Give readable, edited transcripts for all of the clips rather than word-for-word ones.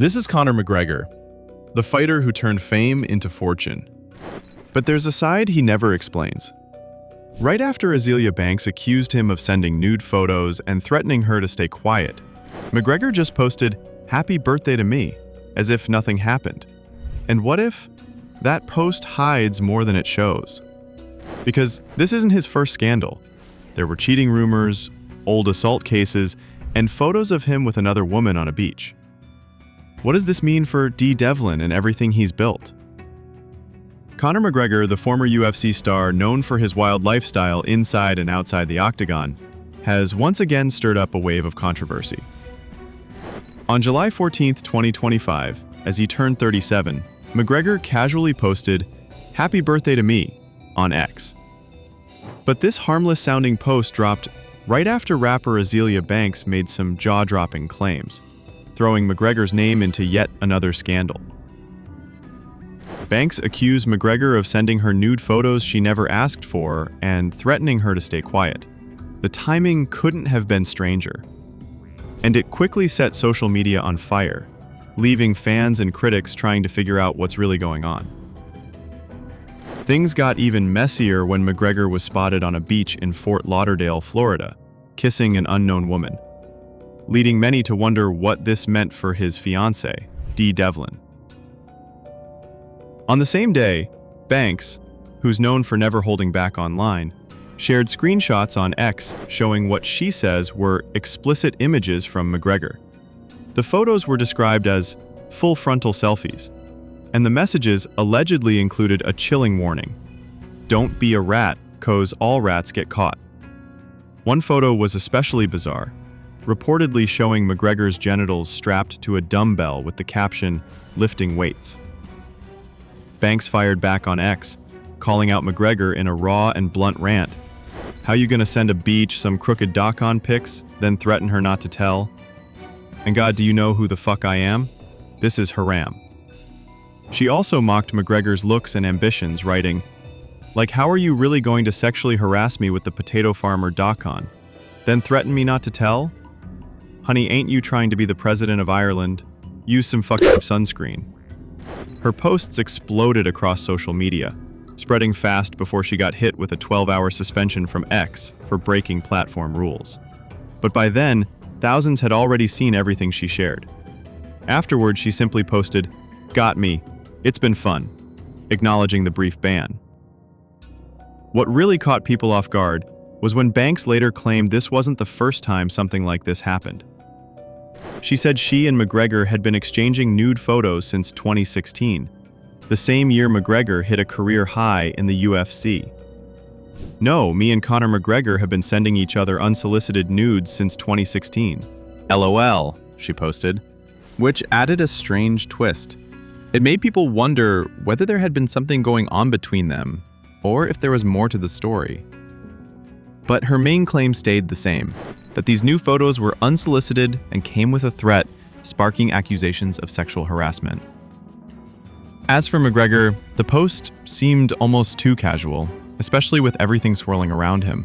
This is Conor McGregor, the fighter who turned fame into fortune. But there's a side he never explains. Right after Azealia Banks accused him of sending nude photos and threatening her to stay quiet, McGregor just posted, "Happy birthday to me," as if nothing happened. And what if that post hides more than it shows? Because this isn't his first scandal. There were cheating rumors, old assault cases, and photos of him with another woman on a beach. What does this mean for Devlin and everything he's built? Conor McGregor, the former UFC star known for his wild lifestyle inside and outside the octagon, has once again stirred up a wave of controversy. On July 14, 2025, as he turned 37, McGregor casually posted, "Happy birthday to me," on X. But this harmless-sounding post dropped right after rapper Azealia Banks made some jaw-dropping claims, throwing McGregor's name into yet another scandal. Banks accused McGregor of sending her nude photos she never asked for and threatening her to stay quiet. The timing couldn't have been stranger. And it quickly set social media on fire, leaving fans and critics trying to figure out what's really going on. Things got even messier when McGregor was spotted on a beach in Fort Lauderdale, Florida, kissing an unknown woman, leading many to wonder what this meant for his fiancée, Devlin. On the same day, Banks, who's known for never holding back online, shared screenshots on X showing what she says were explicit images from McGregor. The photos were described as full frontal selfies, and the messages allegedly included a chilling warning: "Don't be a rat, 'cause all rats get caught." One photo was especially bizarre, reportedly showing McGregor's genitals strapped to a dumbbell with the caption, "Lifting weights." Banks fired back on X, calling out McGregor in a raw and blunt rant. "How you gonna send a beach some crooked doc-on pics, then threaten her not to tell? And God, do you know who the fuck I am? This is haram." She also mocked McGregor's looks and ambitions, writing, "Like, how are you really going to sexually harass me with the potato farmer doc-on, then threaten me not to tell? Honey, ain't you trying to be the president of Ireland? Use some fucking sunscreen." Her posts exploded across social media, spreading fast before she got hit with a 12-hour suspension from X for breaking platform rules. But by then, thousands had already seen everything she shared. Afterwards, she simply posted, "Got me. It's been fun," acknowledging the brief ban. What really caught people off guard was when Banks later claimed this wasn't the first time something like this happened. She said she and McGregor had been exchanging nude photos since 2016, the same year McGregor hit a career high in the UFC. "No, me and Conor McGregor have been sending each other unsolicited nudes since 2016. LOL, she posted, which added a strange twist. It made people wonder whether there had been something going on between them, or if there was more to the story. But her main claim stayed the same, that these new photos were unsolicited and came with a threat, sparking accusations of sexual harassment. As for McGregor, the post seemed almost too casual, especially with everything swirling around him.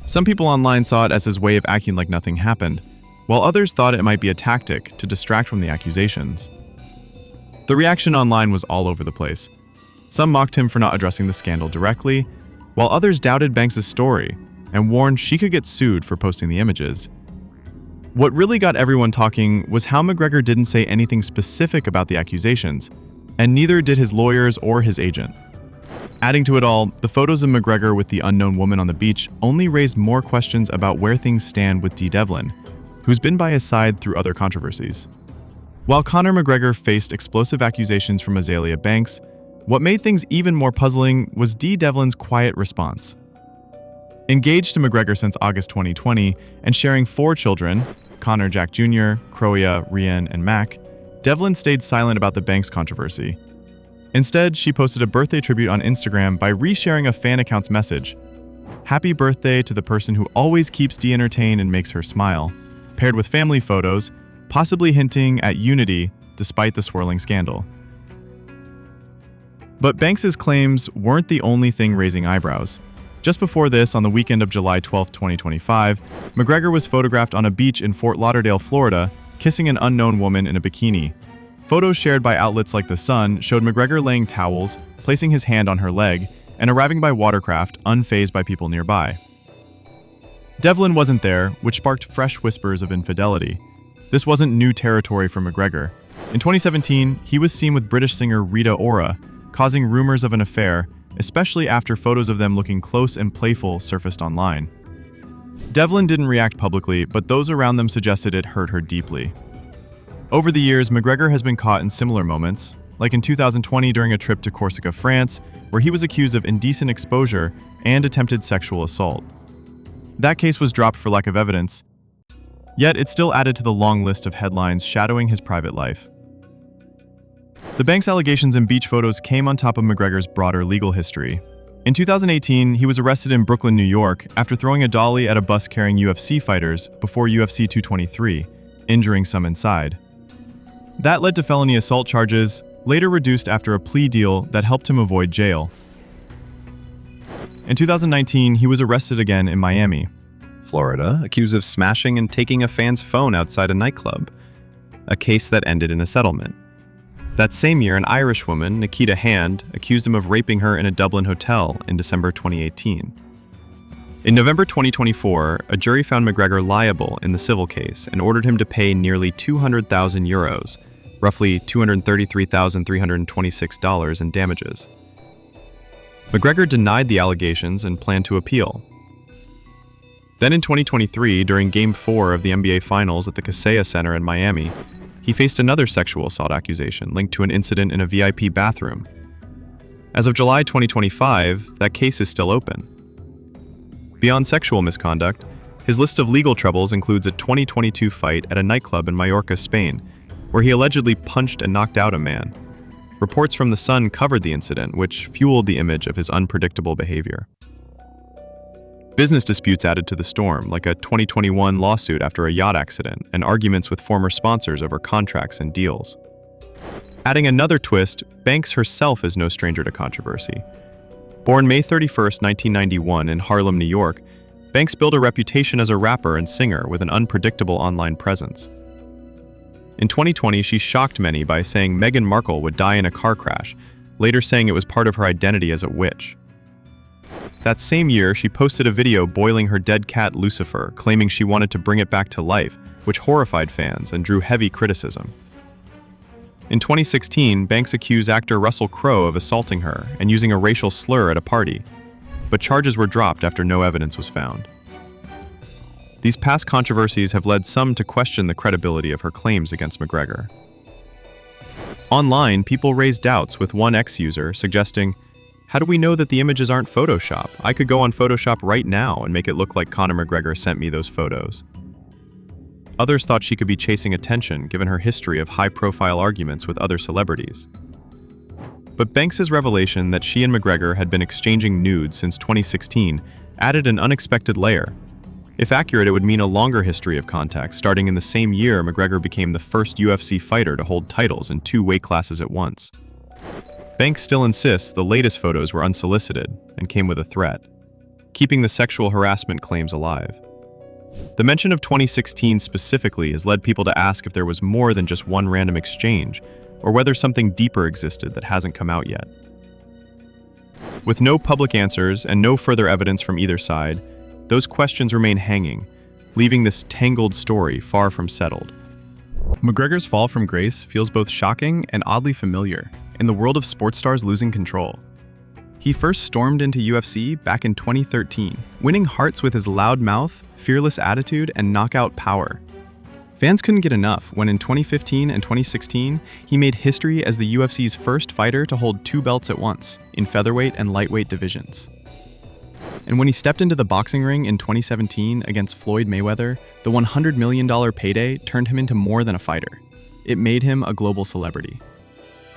Some people online saw it as his way of acting like nothing happened, while others thought it might be a tactic to distract from the accusations. The reaction online was all over the place. Some mocked him for not addressing the scandal directly, while others doubted Banks' story and warned she could get sued for posting the images. What really got everyone talking was how McGregor didn't say anything specific about the accusations, and neither did his lawyers or his agent. Adding to it all, the photos of McGregor with the unknown woman on the beach only raised more questions about where things stand with Devlin, who's been by his side through other controversies. While Conor McGregor faced explosive accusations from Azealia Banks, what made things even more puzzling was Devlin's quiet response. Engaged to McGregor since August 2020 and sharing 4 children, Connor, Jack Jr., Croia, Rian, and Mac, Devlin stayed silent about the Banks controversy. Instead, she posted a birthday tribute on Instagram by resharing a fan account's message. "Happy birthday to the person who always keeps Dee entertained and makes her smile," paired with family photos, possibly hinting at unity despite the swirling scandal. But Banks' claims weren't the only thing raising eyebrows. Just before this, on the weekend of July 12, 2025, McGregor was photographed on a beach in Fort Lauderdale, Florida, kissing an unknown woman in a bikini. Photos shared by outlets like The Sun showed McGregor laying towels, placing his hand on her leg, and arriving by watercraft, unfazed by people nearby. Devlin wasn't there, which sparked fresh whispers of infidelity. This wasn't new territory for McGregor. In 2017, he was seen with British singer Rita Ora, causing rumors of an affair, especially after photos of them looking close and playful surfaced online. Devlin didn't react publicly, but those around them suggested it hurt her deeply. Over the years, McGregor has been caught in similar moments, like in 2020 during a trip to Corsica, France, where he was accused of indecent exposure and attempted sexual assault. That case was dropped for lack of evidence, yet it still added to the long list of headlines shadowing his private life. The Banks allegations and beach photos came on top of McGregor's broader legal history. In 2018, he was arrested in Brooklyn, New York, after throwing a dolly at a bus carrying UFC fighters before UFC 223, injuring some inside. That led to felony assault charges, later reduced after a plea deal that helped him avoid jail. In 2019, he was arrested again in Miami, Florida, accused of smashing and taking a fan's phone outside a nightclub, a case that ended in a settlement. That same year, an Irish woman, Nikita Hand, accused him of raping her in a Dublin hotel in December 2018. In November 2024, a jury found McGregor liable in the civil case and ordered him to pay nearly 200,000 euros, roughly $233,326 in damages. McGregor denied the allegations and planned to appeal. Then in 2023, during Game 4 of the NBA Finals at the Kaseya Center in Miami, he faced another sexual assault accusation linked to an incident in a VIP bathroom. As of July 2025, that case is still open. Beyond sexual misconduct, his list of legal troubles includes a 2022 fight at a nightclub in Mallorca, Spain, where he allegedly punched and knocked out a man. Reports from The Sun covered the incident, which fueled the image of his unpredictable behavior. Business disputes added to the storm, like a 2021 lawsuit after a yacht accident and arguments with former sponsors over contracts and deals. Adding another twist, Banks herself is no stranger to controversy. Born May 31, 1991 in Harlem, New York, Banks built a reputation as a rapper and singer with an unpredictable online presence. In 2020, she shocked many by saying Meghan Markle would die in a car crash, later saying it was part of her identity as a witch. That same year, she posted a video boiling her dead cat Lucifer, claiming she wanted to bring it back to life, which horrified fans and drew heavy criticism. In 2016, Banks accused actor Russell Crowe of assaulting her and using a racial slur at a party, but charges were dropped after no evidence was found. These past controversies have led some to question the credibility of her claims against McGregor. Online, people raised doubts, with one ex-user suggesting, "How do we know that the images aren't Photoshop? I could go on Photoshop right now and make it look like Conor McGregor sent me those photos." Others thought she could be chasing attention given her history of high-profile arguments with other celebrities. But Banks' revelation that she and McGregor had been exchanging nudes since 2016 added an unexpected layer. If accurate, it would mean a longer history of contact, starting in the same year McGregor became the first UFC fighter to hold titles in 2 weight classes at once. Banks still insists the latest photos were unsolicited and came with a threat, keeping the sexual harassment claims alive. The mention of 2016 specifically has led people to ask if there was more than just one random exchange, or whether something deeper existed that hasn't come out yet. With no public answers and no further evidence from either side, those questions remain hanging, leaving this tangled story far from settled. McGregor's fall from grace feels both shocking and oddly familiar in the world of sports stars losing control. He first stormed into UFC back in 2013, winning hearts with his loud mouth, fearless attitude, and knockout power. Fans couldn't get enough when in 2015 and 2016, he made history as the UFC's first fighter to hold 2 belts at once, in featherweight and lightweight divisions. And when he stepped into the boxing ring in 2017 against Floyd Mayweather, the $100 million payday turned him into more than a fighter. It made him a global celebrity.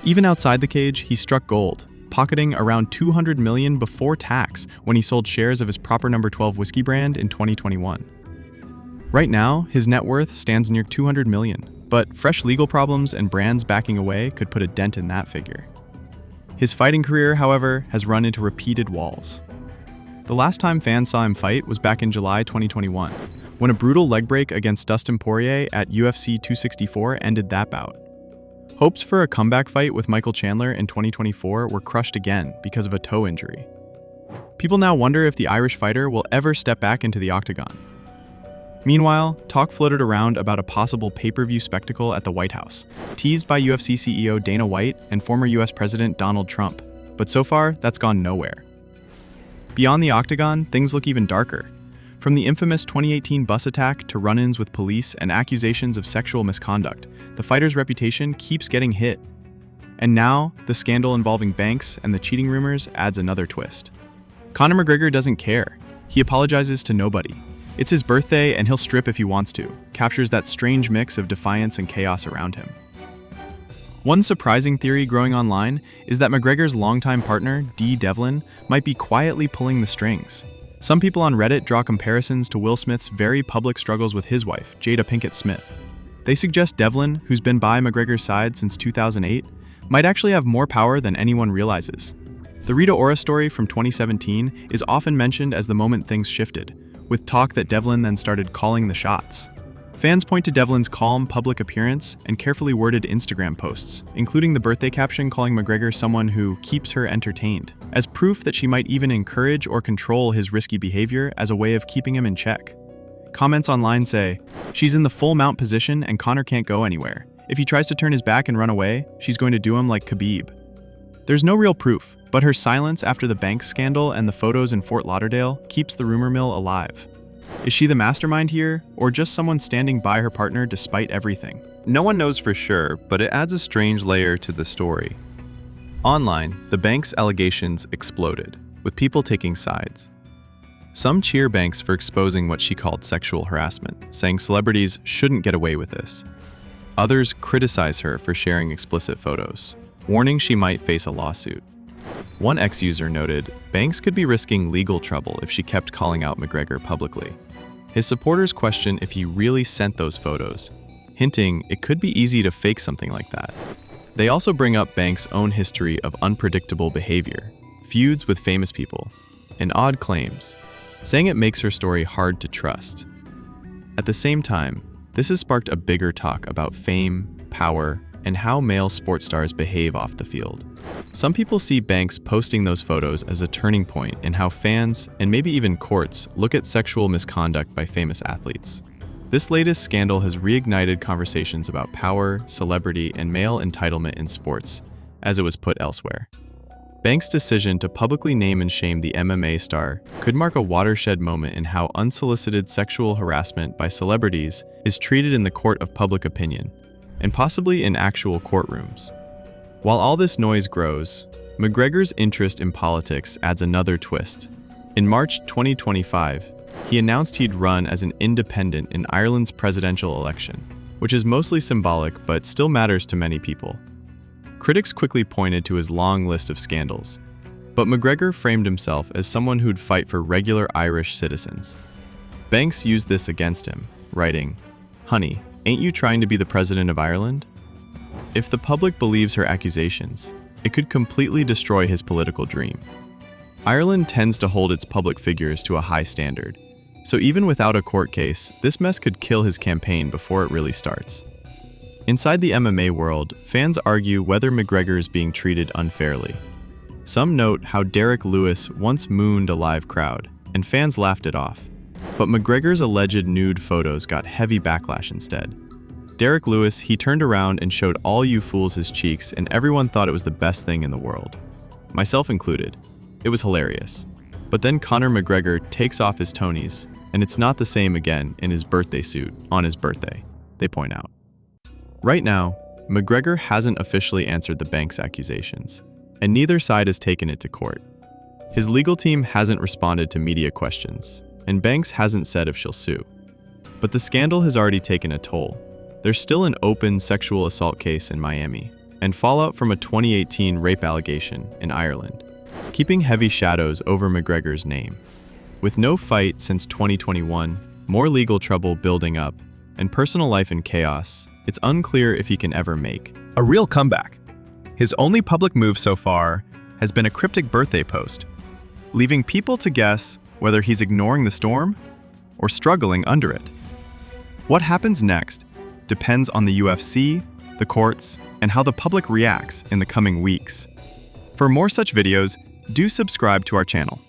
Even outside the cage, he struck gold, pocketing around $200 million before tax when he sold shares of his Proper No. 12 whiskey brand in 2021. Right now, his net worth stands near $200 million, but fresh legal problems and brands backing away could put a dent in that figure. His fighting career, however, has run into repeated walls. The last time fans saw him fight was back in July 2021, when a brutal leg break against Dustin Poirier at UFC 264 ended that bout. Hopes for a comeback fight with Michael Chandler in 2024 were crushed again because of a toe injury. People now wonder if the Irish fighter will ever step back into the octagon. Meanwhile, talk floated around about a possible pay-per-view spectacle at the White House, teased by UFC CEO Dana White and former US President Donald Trump, but so far, that's gone nowhere. Beyond the octagon, things look even darker. From the infamous 2018 bus attack to run-ins with police and accusations of sexual misconduct, the fighter's reputation keeps getting hit. And now, the scandal involving Banks and the cheating rumors adds another twist. Conor McGregor doesn't care. He apologizes to nobody. It's his birthday and he'll strip if he wants to, captures that strange mix of defiance and chaos around him. One surprising theory growing online is that McGregor's longtime partner, Dee Devlin, might be quietly pulling the strings. Some people on Reddit draw comparisons to Will Smith's very public struggles with his wife, Jada Pinkett Smith. They suggest Devlin, who's been by McGregor's side since 2008, might actually have more power than anyone realizes. The Rita Ora story from 2017 is often mentioned as the moment things shifted, with talk that Devlin then started calling the shots. Fans point to Devlin's calm public appearance and carefully worded Instagram posts, including the birthday caption calling McGregor someone who keeps her entertained, as proof that she might even encourage or control his risky behavior as a way of keeping him in check. Comments online say, "She's in the full mount position and Conor can't go anywhere. If he tries to turn his back and run away, she's going to do him like Khabib." There's no real proof, but her silence after the Banks scandal and the photos in Fort Lauderdale keeps the rumor mill alive. Is she the mastermind here, or just someone standing by her partner despite everything? No one knows for sure, but it adds a strange layer to the story. Online, the Banks allegations exploded, with people taking sides. Some cheer Banks for exposing what she called sexual harassment, saying celebrities shouldn't get away with this. Others criticize her for sharing explicit photos, warning she might face a lawsuit. One ex-user noted, Banks could be risking legal trouble if she kept calling out McGregor publicly. His supporters question if he really sent those photos, hinting it could be easy to fake something like that. They also bring up Banks' own history of unpredictable behavior, feuds with famous people, and odd claims, saying it makes her story hard to trust. At the same time, this has sparked a bigger talk about fame, power, and how male sports stars behave off the field. Some people see Banks posting those photos as a turning point in how fans, and maybe even courts, look at sexual misconduct by famous athletes. This latest scandal has reignited conversations about power, celebrity, and male entitlement in sports, as it was put elsewhere. Banks' decision to publicly name and shame the MMA star could mark a watershed moment in how unsolicited sexual harassment by celebrities is treated in the court of public opinion, and possibly in actual courtrooms. While all this noise grows, McGregor's interest in politics adds another twist. In March 2025, he announced he'd run as an independent in Ireland's presidential election, which is mostly symbolic but still matters to many people. Critics quickly pointed to his long list of scandals, but McGregor framed himself as someone who'd fight for regular Irish citizens. Banks used this against him, writing, "Honey, ain't you trying to be the president of Ireland?" If the public believes her accusations, it could completely destroy his political dream. Ireland tends to hold its public figures to a high standard, so even without a court case, this mess could kill his campaign before it really starts. Inside the MMA world, fans argue whether McGregor is being treated unfairly. Some note how Derek Lewis once mooned a live crowd, and fans laughed it off. But McGregor's alleged nude photos got heavy backlash instead. Derek Lewis, he turned around and showed all you fools his cheeks, and everyone thought it was the best thing in the world. Myself included. It was hilarious. But then Conor McGregor takes off his Tonys, and it's not the same again in his birthday suit on his birthday, they point out. Right now, McGregor hasn't officially answered the Banks accusations, and neither side has taken it to court. His legal team hasn't responded to media questions, and Banks hasn't said if she'll sue. But the scandal has already taken a toll. There's still an open sexual assault case in Miami, and fallout from a 2018 rape allegation in Ireland, keeping heavy shadows over McGregor's name. With no fight since 2021, more legal trouble building up, and personal life in chaos, it's unclear if he can ever make a real comeback. His only public move so far has been a cryptic birthday post, leaving people to guess whether he's ignoring the storm or struggling under it. What happens next depends on the UFC, the courts, and how the public reacts in the coming weeks. For more such videos, do subscribe to our channel.